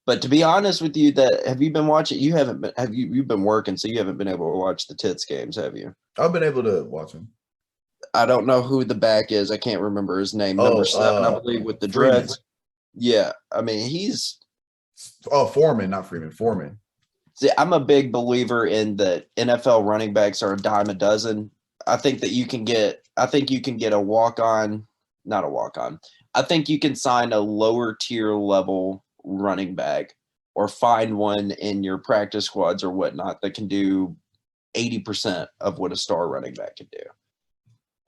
But to be honest with you, have you been watching? You haven't been. You've been working, so you haven't been able to watch the Tits games, have you?
I've been able to watch them.
I don't know who the back is. I can't remember his name. Number 7, I believe, with the dreads. Yeah, I mean he's.
Foreman, not Freeman. Foreman.
See, I'm a big believer in that NFL running backs are a dime a dozen. I think that you can get a walk-on, not a walk-on. I think you can sign a lower tier level running back or find one in your practice squads or whatnot that can do 80% of what a star running back can do.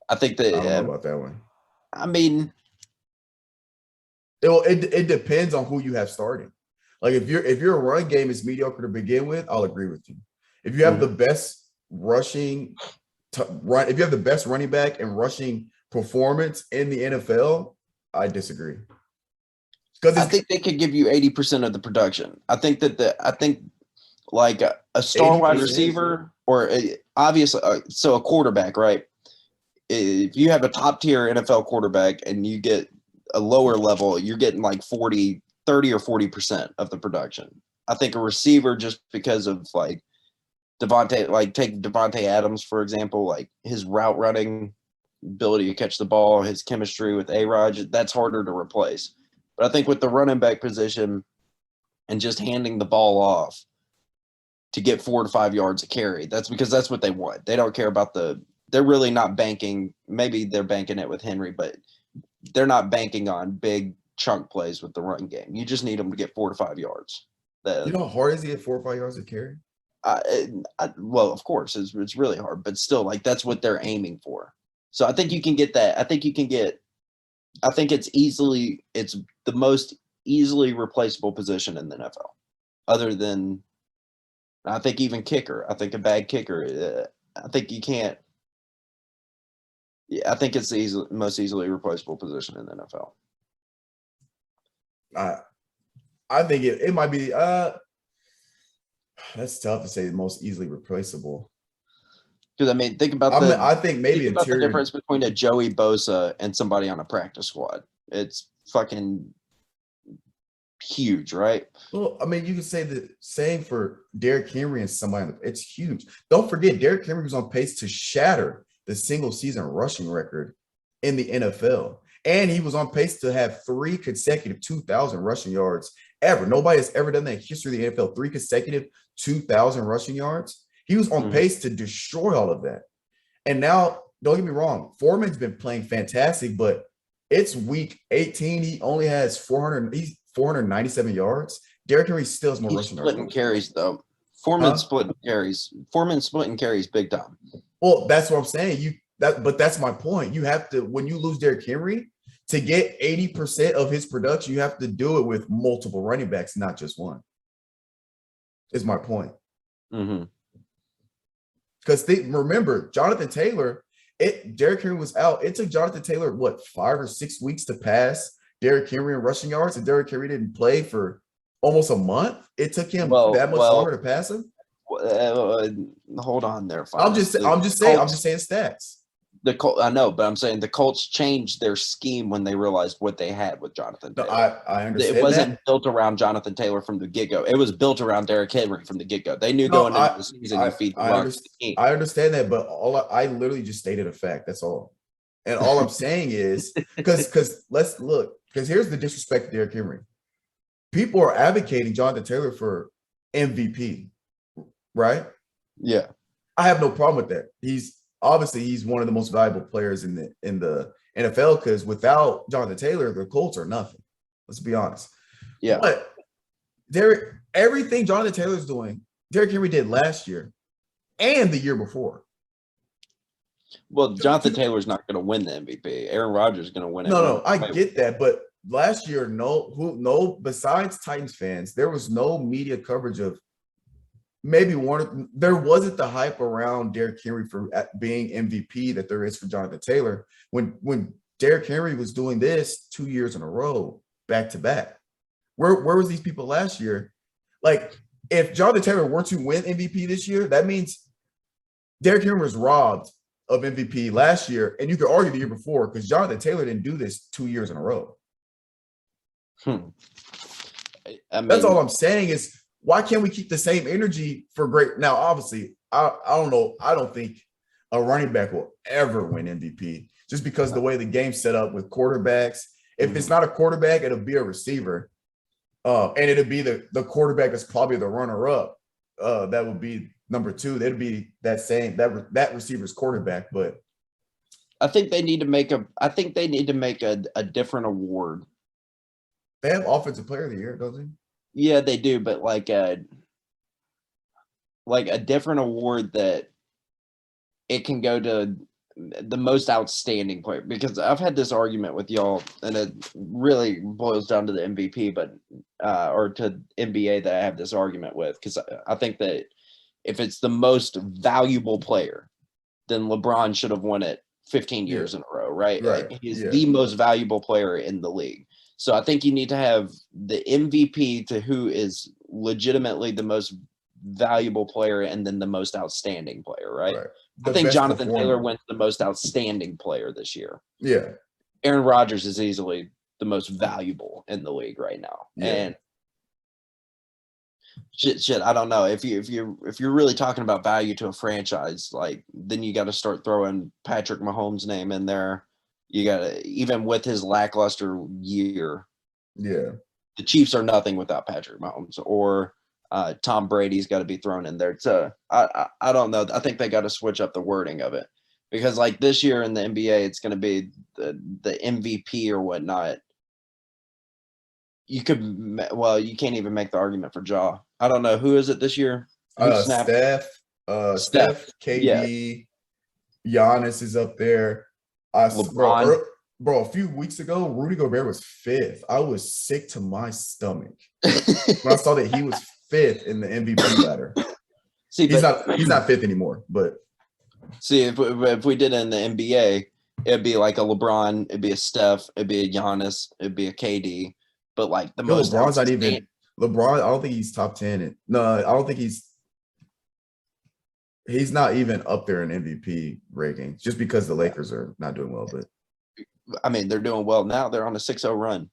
I think that
I don't know about that one.
I mean,
it depends on who you have starting. Like if your run game is mediocre to begin with, I'll agree with you. If you have the best if you have the best running back and rushing performance in the NFL, I disagree.
Because I think they could give you 80% of the production. I think like a star wide receiver or obviously so a quarterback, right? If you have a top tier NFL quarterback and you get a lower level, you're getting like 30 or 40% of the production. I think a receiver, just because of like Devontae, like take Devontae Adams, for example, like his route running ability to catch the ball, his chemistry with A-Rod, that's harder to replace. But I think with the running back position and just handing the ball off to get 4 to 5 yards a carry, that's because that's what they want. They don't care about they're really not banking. Maybe they're banking it with Henry, but they're not banking on big chunk plays with the run game. You just need them to get 4 to 5 yards.
You know how hard is it to get 4 or 5 yards a carry?
Well, of course, it's really hard, but still, like that's what they're aiming for. So I think you can get that. I think it's the most easily replaceable position in the NFL, other than I think even kicker. I think a bad kicker. I think you can't. Yeah, I think it's the most easily replaceable position in the NFL.
I think it might be. That's tough to say the most easily replaceable.
Because I mean, think about the difference between a Joey Bosa and somebody on a practice squad. It's fucking huge, right?
Well, I mean, you can say the same for Derrick Henry and somebody. It's huge. Don't forget, Derrick Henry was on pace to shatter the single season rushing record in the NFL. And he was on pace to have 3 consecutive 2,000 rushing yards ever. Nobody has ever done that in history of the NFL. 3 consecutive 2,000 rushing yards. He was on pace to destroy all of that. And now, don't get me wrong, Foreman's been playing fantastic, but it's week 18. He only has 497 yards. Derrick Henry still has more
He's
rushing yards.
splitting carries though. Foreman's splitting carries. Foreman's splitting carries big time.
Well, that's what I'm saying. But that's my point. You have to, when you lose Derrick Henry, to get 80% of his production, you have to do it with multiple running backs, not just one. Is my point. Because remember, Jonathan Taylor, Derrick Henry was out. It took Jonathan Taylor, 5 or 6 weeks to pass Derrick Henry in rushing yards, and Derrick Henry didn't play for almost a month. It took him that much longer to pass him.
Hold on there.
I'm just saying stats.
I know, but I'm saying the Colts changed their scheme when they realized what they had with Jonathan Taylor.
I understand.
It wasn't built around Jonathan Taylor from the get-go. It was built around Derrick Henry from the get-go. They knew going into the season you feed the run.
I understand that, but I literally just stated a fact. That's all. And all I'm saying is because let's look, because here's the disrespect to Derrick Henry. People are advocating Jonathan Taylor for MVP, right?
Yeah.
I have no problem with that. He's one of the most valuable players in the NFL, because without Jonathan Taylor, the Colts are nothing. Let's be honest.
Yeah.
But everything Jonathan Taylor's doing, Derrick Henry did last year and the year before.
Well, Jonathan Taylor's not going to win the MVP. Aaron Rodgers is going to win it.
No, I get that, but last year, besides Titans fans, there was no media coverage of maybe one. There wasn't the hype around Derrick Henry for being MVP that there is for Jonathan Taylor. When Derrick Henry was doing this 2 years in a row, back to back, where was these people last year? Like, if Jonathan Taylor were to win MVP this year, that means Derrick Henry was robbed of MVP last year, and you could argue the year before, because Jonathan Taylor didn't do this 2 years in a row.
I mean,
that's all I'm saying is, why can't we keep the same energy for great? Now, obviously, I don't know. I don't think a running back will ever win MVP, just because the way the game's set up with quarterbacks. If it's not a quarterback, it'll be a receiver. And it'll be the quarterback that's probably the runner-up. That would be number 2. That'd be that receiver's quarterback. But
I think they need to make a different award.
They have offensive player of the year, don't they?
Yeah, they do, but like a different award that it can go to the most outstanding player, because I've had this argument with y'all, and it really boils down to the MVP, but or to NBA that I have this argument with, because I think that if it's the most valuable player, then LeBron should have won it 15 years in a row, right?
Right.
Like, he's the most valuable player in the league. So I think you need to have the MVP to who is legitimately the most valuable player, and then the most outstanding player, right? I think Jonathan Taylor wins the most outstanding player this year.
Yeah.
Aaron Rodgers is easily the most valuable in the league right now. Yeah. And shit, I don't know. If you're really talking about value to a franchise, like, then you got to start throwing Patrick Mahomes' name in there. You got to, even with his lackluster year.
Yeah.
The Chiefs are nothing without Patrick Mahomes, or Tom Brady's got to be thrown in there. So I don't know. I think they got to switch up the wording of it, because like this year in the NBA, it's going to be the MVP or whatnot. You can't even make the argument for Ja. I don't know. Who is it this year?
Steph, KD, Giannis is up there.
LeBron.
Bro, a few weeks ago, Rudy Gobert was 5th. I was sick to my stomach when I saw that he was 5th in the MVP ladder. See, he's not 5th anymore. But
see, if we did it in the NBA, it'd be like a LeBron, it'd be a Steph, it'd be a Giannis, it'd be a KD. But like the most
LeBron's not even LeBron. I don't think he's top 10. No, I don't think he's not even up there in MVP rankings, just because the Lakers are not doing well. But
I mean, they're doing well now. They're on a 6-0 run.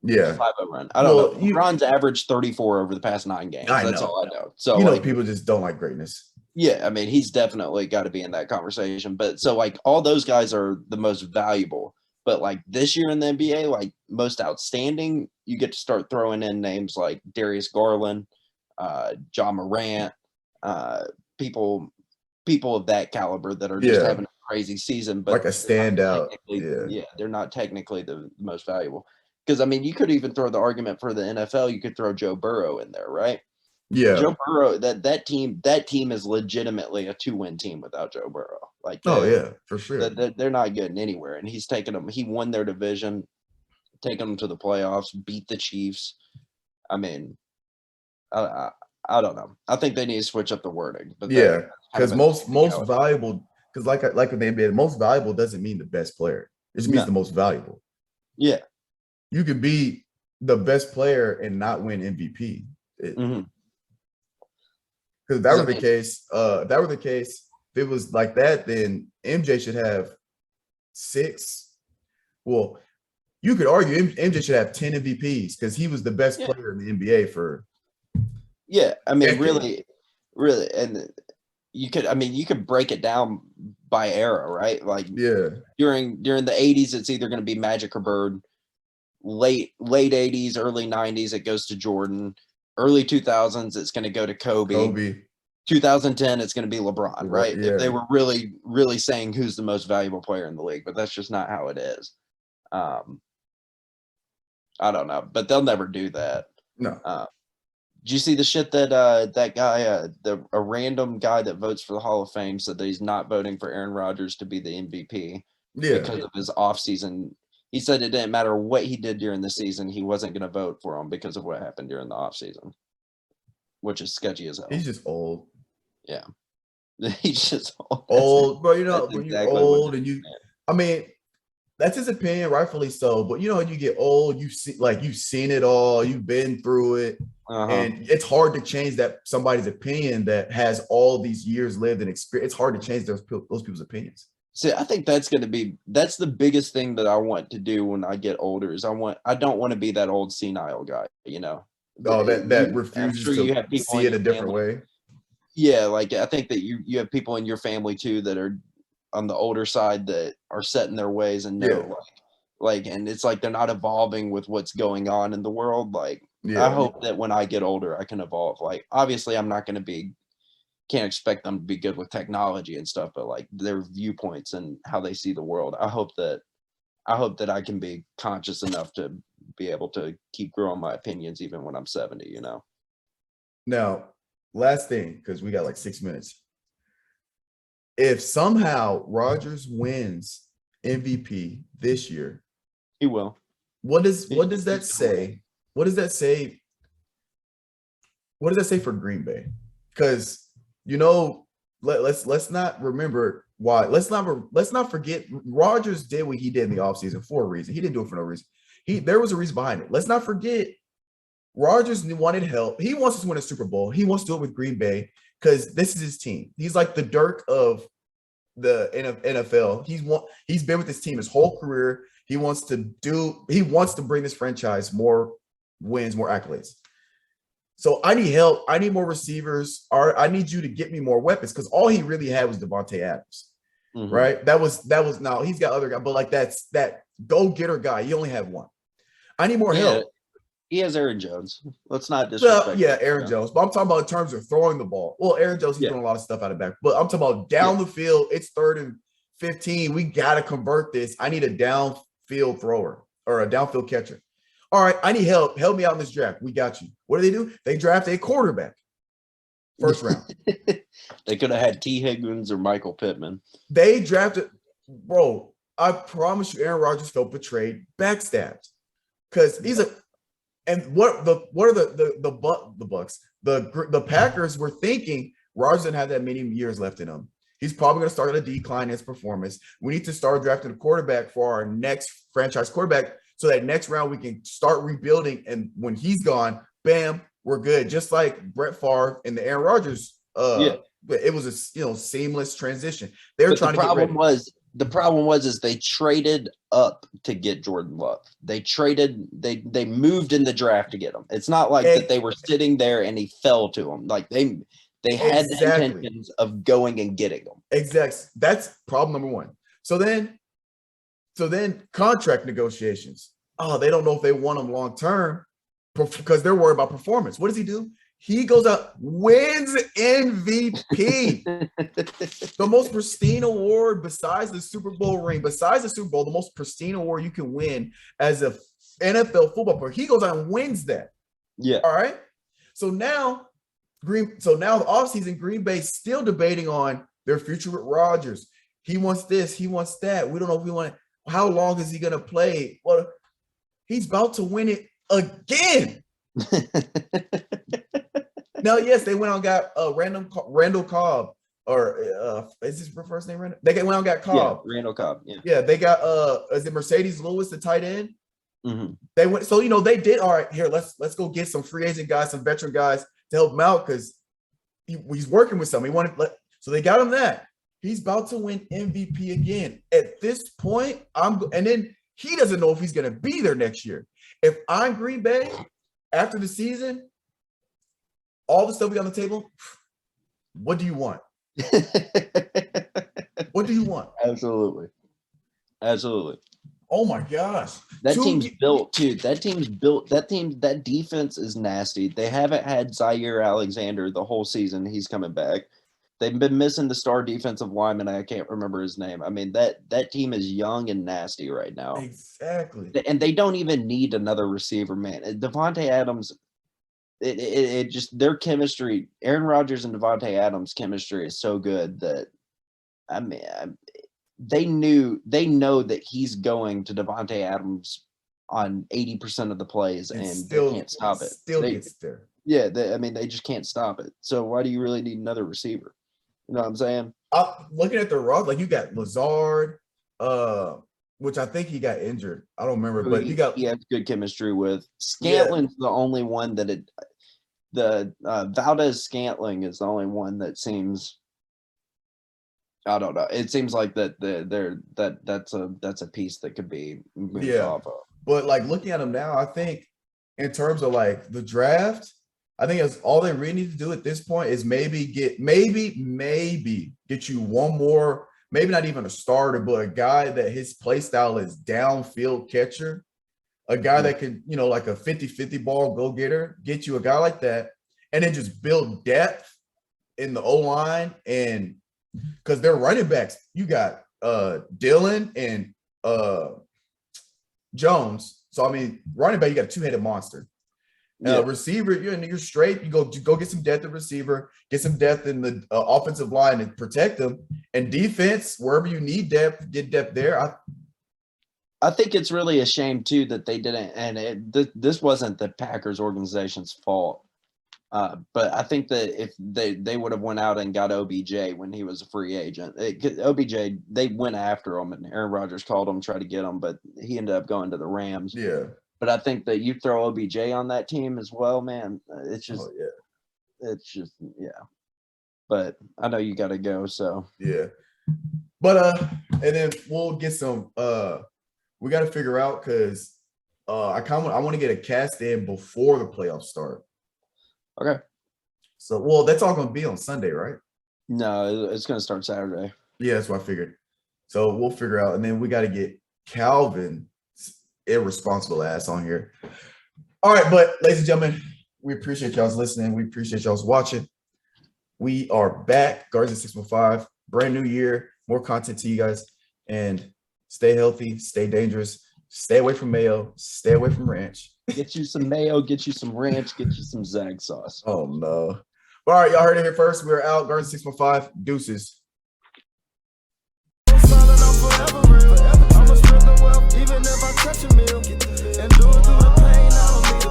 Yeah.
5-0 run. I don't
Well,
know. LeBron's averaged 34 over the past 9 games.
I
That's
know.
all I know. So
Like, people just don't like greatness.
yeah, I mean, he's definitely got to be in that conversation. But so like all those guys are the most valuable. But like this year in the NBA, like most outstanding, you get to start throwing in names like Darius Garland, John Morant, uh, people of that caliber that are just having a crazy season, but
like a standout.
they're not technically the most valuable. Because I mean, you could even throw the argument for the NFL. You could throw Joe Burrow in there, right?
Yeah.
Joe Burrow, that team is legitimately a 2-win team without Joe Burrow. Like,
for sure.
They're not getting anywhere, and he's taken them. He won their division, taken them to the playoffs, beat the Chiefs. I mean, I don't know. I think they need to switch up the wording. But
yeah, because most valuable, because like with the NBA, most valuable doesn't mean the best player. It just means the most valuable.
Yeah,
you could be the best player and not win MVP. Because if that were the case, if it was like that, then MJ should have 6. Well, you could argue MJ should have 10 MVPs because he was the best player in the NBA for.
Yeah, I mean, decades. really, and you could break it down by era, right? Like, during the 80s, it's either going to be Magic or Bird. Late 80s, early 90s, it goes to Jordan. Early 2000s, it's going to go to Kobe. 2010, it's going to be LeBron, right?
Yeah.
If they were really, really saying who's the most valuable player in the league, but that's just not how it is. I don't know, but they'll never do that.
No.
Did you see the shit that that guy, a random guy that votes for the Hall of Fame said that he's not voting for Aaron Rodgers to be the MVP because of his offseason? He said it didn't matter what he did during the season, he wasn't going to vote for him because of what happened during the offseason, which is sketchy as hell.
He's just old.
Yeah. He's just
old. Bro, when you're old and I mean, that's his opinion, rightfully so. But when you get old, you've seen it all, you've been through it. And it's hard to change somebody's opinion that has all these years lived and experience. It's hard to change those people's opinions.
See, I think that's the biggest thing that I want to do when I get older is I don't want to be that old senile guy,
that refuses to see it a different way.
Yeah, like I think that you have people in your family too that are on the older side that are set in their ways and know and it's like they're not evolving with what's going on in the world. Like, I hope that when I get older I can evolve. Like, obviously I'm not going to can't expect them to be good with technology and stuff, but like their viewpoints and how they see the world. I hope that I can be conscious enough to be able to keep growing my opinions even when I'm 70,
Now, last thing, because we got like 6 minutes. If somehow Rodgers wins MVP this year,
he will.
What does that say? What does that say? What does that say for Green Bay? Because let's not remember why. Let's not forget Rodgers did what he did in the offseason for a reason. He didn't do it for no reason. There was a reason behind it. Let's not forget Rodgers wanted help. He wants to win a Super Bowl. He wants to do it with Green Bay because this is his team. He's like the Dirk of the NFL. He's been with this team his whole career. He wants to bring this franchise more wins, more accolades. So I need help. I need more receivers. I need you to get me more weapons because all he really had was Devontae Adams, right? That was now he's got other guys, but like that's that go-getter guy. You only have one. I need more help.
He has Aaron Jones. Let's not disrespect.
Aaron Jones. But I'm talking about in terms of throwing the ball. Well, Aaron Jones, he's doing a lot of stuff out of back. But I'm talking about down the field. It's 3rd and 15. We got to convert this. I need a downfield thrower or a downfield catcher. All right, I need help. Help me out in this draft. We got you. What do? They draft a quarterback. First round.
They could have had T. Higgins or Michael Pittman.
They drafted, bro. I promise you, Aaron Rodgers felt betrayed, backstabbed, because he's a. And what are the Bucks? The Packers were thinking Rodgers didn't have that many years left in him. He's probably going to start at a decline in his performance. We need to start drafting a quarterback for our next franchise quarterback. So that next round we can start rebuilding, and when he's gone, bam, we're good. Just like Brett Favre and the Aaron Rodgers. It was a seamless transition. They were trying to get ready.
the problem is they traded up to get Jordan Love. They moved in the draft to get him. It's not like that they were sitting there and he fell to them. Like they had intentions of going and getting him.
Exactly. That's problem number one. So then contract negotiations. Oh, they don't know if they want him long term because they're worried about performance. What does he do? He goes out, wins MVP. The most pristine award besides the Super Bowl ring, besides the Super Bowl, the most pristine award you can win as a NFL football player. He goes out and wins that.
Yeah.
All right. So now the offseason, Green Bay's still debating on their future with Rodgers. He wants this, he wants that. We don't know if we want it. How long is he going to play? Well, he's about to win it again. Now, yes, they went on and got Randall Cobb, or is his first name Randall? They went on and got Cobb.
Yeah, Randall Cobb. Yeah.
Yeah, they got is it Mercedes Lewis, the tight end?
Mm-hmm.
They went, so they did all right. Here, let's go get some free agent guys, some veteran guys to help him out because he's working with some. So they got him that. He's about to win MVP again. At this point, and then he doesn't know if he's going to be there next year. If I'm Green Bay after the season, all the stuff we got on the table, what do you want? What do you want?
Absolutely.
Oh my gosh.
That team's built too. That defense is nasty. They haven't had Zaire Alexander the whole season. He's coming back. They've been missing the star defensive lineman. I can't remember his name. I mean, that team is young and nasty right now.
Exactly.
And they don't even need another receiver, man. Devontae Adams, it just their chemistry, Aaron Rodgers and Devontae Adams' chemistry is so good that they know that he's going to Devontae Adams on 80% of the plays, and they can't stop it.
Gets there.
Yeah, they just can't stop it. So why do you really need another receiver? You know what I'm saying?
Looking at the roster, like you got Lazard, which I think he got injured. I don't remember, but he
has good chemistry with Scantling's the only one that Valdez Scantling is the only one that seems. I don't know. It seems like that's a piece that could be moved off of.
But like looking at him now, I think in terms of like the draft, I think that's all they really need to do at this point is maybe get you one more, maybe not even a starter, but a guy that his play style is downfield catcher, a guy that can, like a 50-50 ball go getter, get you a guy like that, and then just build depth in the O-line. And because they're running backs, you got Dillon and Jones. So I mean, running back, you got a two-headed monster. Receiver, you're straight. You go get some depth at receiver, get some depth in the offensive line and protect them. And defense, wherever you need depth, get depth there.
I think it's really a shame too that they didn't, and this wasn't the Packers organization's fault. But I think that if they would have went out and got OBJ when he was a free agent, OBJ, they went after him, and Aaron Rodgers called him, tried to get him, but he ended up going to the Rams.
Yeah.
But I think that you throw OBJ on that team as well, man. It's just, But I know you got to go, so.
Yeah. But, and then we'll get some, we got to figure out because I want to get a cast in before the playoffs start.
Okay.
So, that's all going to be on Sunday, right?
No, it's going to start Saturday.
Yeah, that's what I figured. So we'll figure out, and then we got to get Calvin irresponsible ass on here. All right, but ladies and gentlemen, we appreciate y'all's listening. We appreciate y'all's watching. We are back, Guardians of 615, brand new year, more content to you guys, and stay healthy, stay dangerous, stay away from mayo, stay away from ranch.
Get you some mayo, get you some ranch, get you some Zag sauce.
Oh no. All right, y'all heard it here first. We're out. Guardians 615, deuces. Even if I touch a meal and do it through the pain, I don't need a